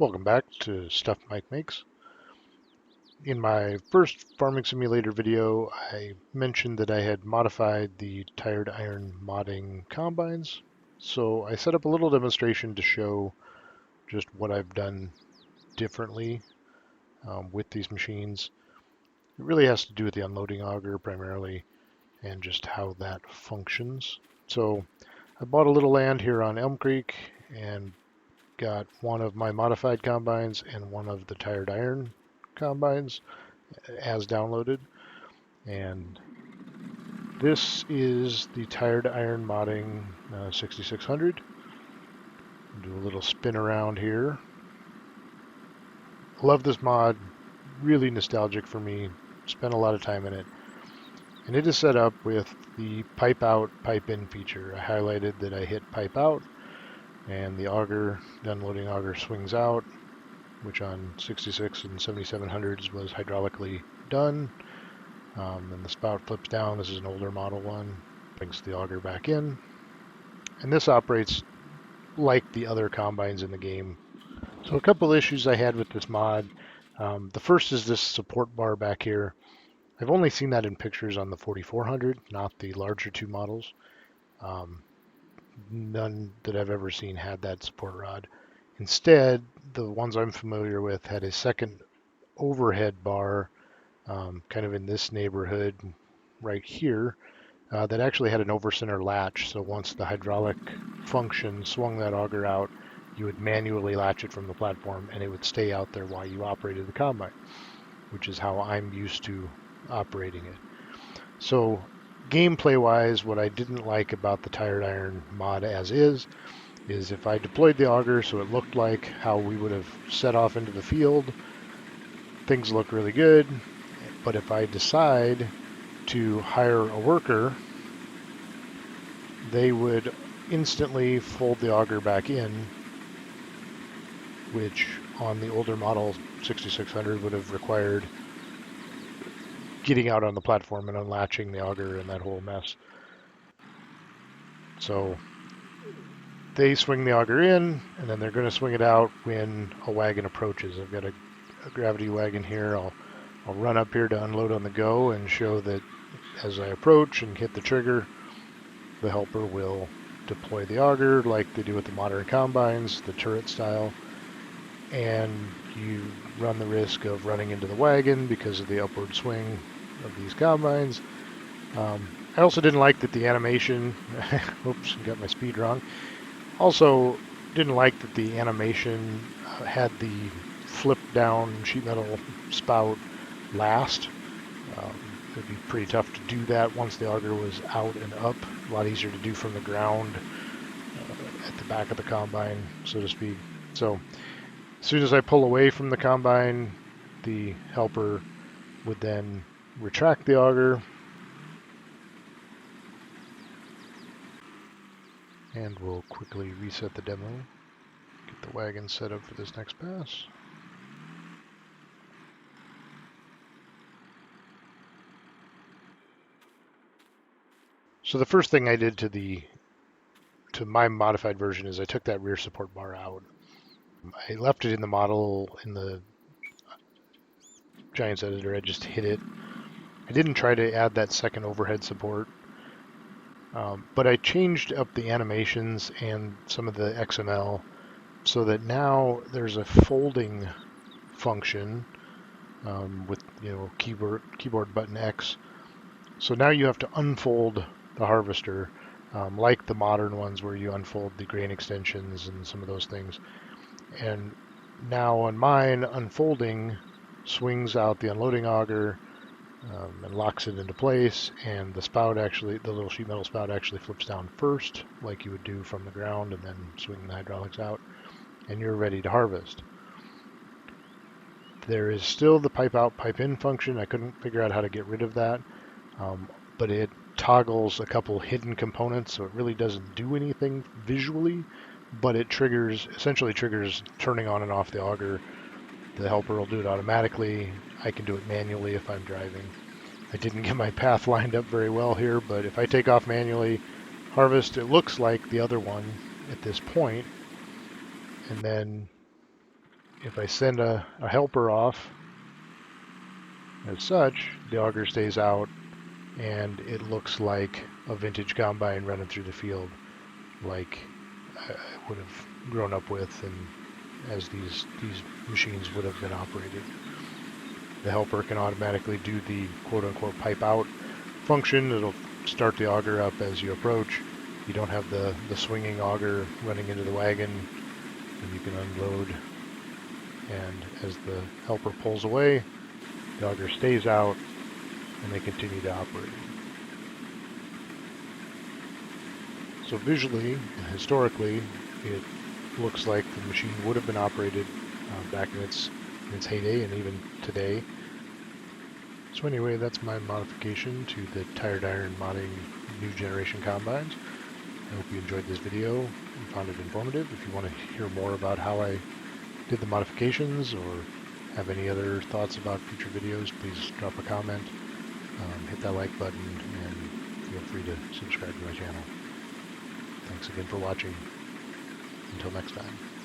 Welcome back to Stuff Mike Makes. In my first Farming Simulator video, I mentioned that I had modified the tired iron modding combines. So I set up a little demonstration to show just what I've done differently with these machines. It really has to do with the unloading auger primarily and just how that functions. So I bought a little land here on Elm Creek and got one of my modified combines and one of the tired iron combines as downloaded. And this is the tired iron modding 6600. Do a little spin around here. Love this mod, really nostalgic for me. Spent a lot of time in it. And it is set up with the pipe out, pipe in feature. I highlighted that I hit pipe out and the auger, the unloading auger swings out, which on 66 and 7700s was hydraulically done. And the spout flips down. This is an older model one. Brings the auger back in. And this operates like the other combines in the game. So a couple issues I had with this mod. The first is this support bar back here. I've only seen that in pictures on the 4400, not the larger two models. None that I've ever seen had that support rod. Instead, the ones I'm familiar with had a second overhead bar, kind of in this neighborhood right here, that actually had an over-center latch. So once the hydraulic function swung that auger out, you would manually latch it from the platform and it would stay out there while you operated the combine, which is how I'm used to operating it. So gameplay-wise, what I didn't like about the tired iron mod as is if I deployed the auger so it looked like how we would have set off into the field, things look really good. But if I decide to hire a worker, they would instantly fold the auger back in, which on the older model 6600 would have required getting out on the platform and unlatching the auger and that whole mess. So they swing the auger in, and then they're going to swing it out when a wagon approaches. I've got a gravity wagon here. I'll run up here to unload on the go and show that as I approach and hit the trigger, the helper will deploy the auger like they do with the modern combines, the turret style, and you run the risk of running into the wagon because of the upward swing of these combines. I also didn't like that the animation, oops, got my speed wrong. Also didn't like that the animation had the flip down sheet metal spout last. It'd be pretty tough to do that once the auger was out and up. A lot easier to do from the ground at the back of the combine, so to speak. So as soon as I pull away from the combine, the helper would then retract the auger, and we'll quickly reset the demo, get the wagon set up for this next pass. So the first thing I did to my modified version is I took that rear support bar out. I left it in the model in the Giants editor. I just hit it. I didn't try to add that second overhead support, but I changed up the animations and some of the XML so that now there's a folding function with keyboard button X. So now you have to unfold the harvester like the modern ones where you unfold the grain extensions and some of those things. And now on mine, unfolding swings out the unloading auger and locks it into place, and the spout actually, the little sheet metal spout actually flips down first like you would do from the ground, and then swing the hydraulics out, and you're ready to harvest. There is still the pipe out, pipe in function. I couldn't figure out how to get rid of that, but it toggles a couple hidden components, so it really doesn't do anything visually, but it essentially triggers turning on and off the auger. The helper will do it automatically. I can do it manually if I'm driving. I didn't get my path lined up very well here, but if I take off manually, harvest, it looks like the other one at this point, and then if I send a helper off as such, the auger stays out and it looks like a vintage combine running through the field, like I would have grown up with and as these machines would have been operated. The helper can automatically do the quote-unquote pipe out function. It'll start the auger up as you approach. You don't have the swinging auger running into the wagon, and you can unload. And as the helper pulls away, the auger stays out, and they continue to operate. So visually and historically, it looks like the machine would have been operated back in its heyday and even today. So anyway, that's my modification to the tired iron modding new generation combines. I hope you enjoyed this video and found it informative. If you want to hear more about how I did the modifications or have any other thoughts about future videos, please drop a comment, hit that like button, and feel free to subscribe to my channel. Thanks again for watching. Until next time.